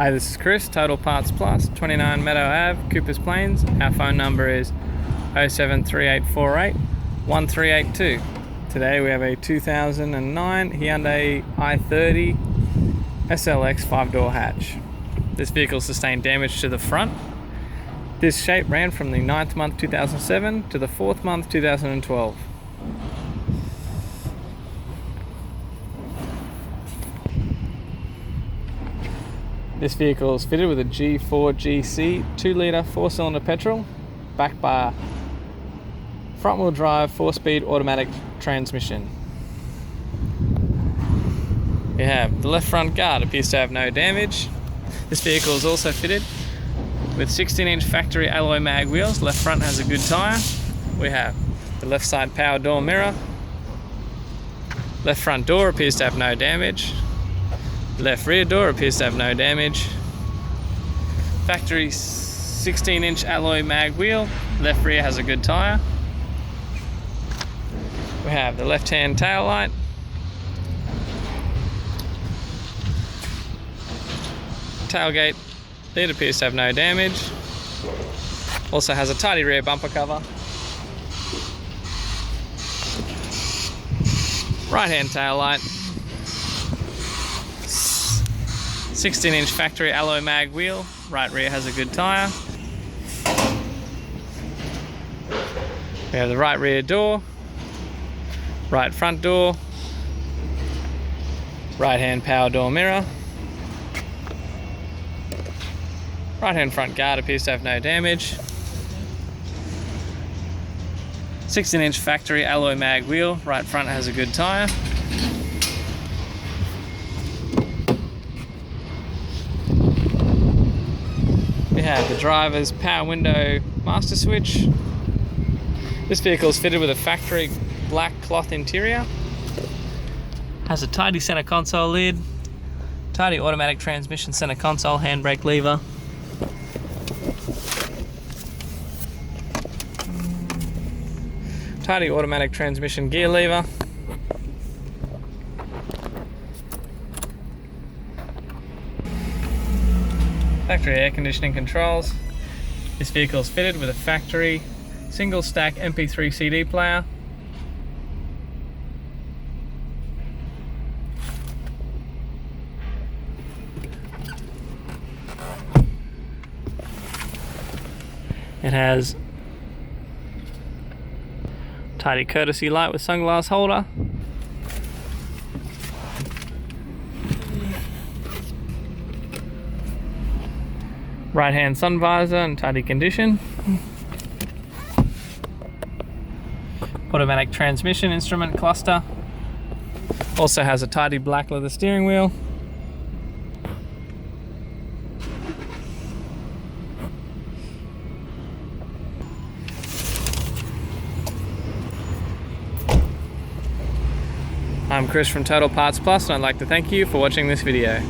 Hi, this is Chris, Total Parts Plus, 29 Meadow Ave, Coopers Plains. Our phone number is 073848 1382. Today we have a 2009 Hyundai i30 SLX 5-door hatch. This vehicle sustained damage to the front. This shape ran from the 9th month 2007 to the 4th month 2012. This vehicle is fitted with a G4 GC 2-litre 4-cylinder petrol, backed by a front-wheel drive 4-speed automatic transmission. We have the left front guard appears to have no damage. This vehicle is also fitted with 16-inch factory alloy mag wheels. Left front has a good tyre. We have the left side power door mirror. Left front door appears to have no damage. Left rear door appears to have no damage. Factory 16-inch alloy mag wheel. Left rear has a good tyre. We have the left-hand tail light. Tailgate lid appears to have no damage. Also has a tidy rear bumper cover. Right-hand tail light. 16-inch factory alloy mag wheel. Right rear has a good tyre. We have the right rear door, right front door, right hand power door mirror. Right hand front guard appears to have no damage. 16-inch factory alloy mag wheel. Right front has a good tyre. We have the driver's power window master switch. This vehicle is fitted with a factory black cloth interior. Has a tidy center console lid, tidy automatic transmission center console handbrake lever. Tidy automatic transmission gear lever. Factory air conditioning controls. This vehicle is fitted with a factory single stack MP3 CD player. It has tidy courtesy light with sunglass holder. Right hand sun visor in tidy condition. Automatic transmission instrument cluster. Also has a tidy black leather steering wheel. I'm Chris from Total Parts Plus, and I'd like to thank you for watching this video.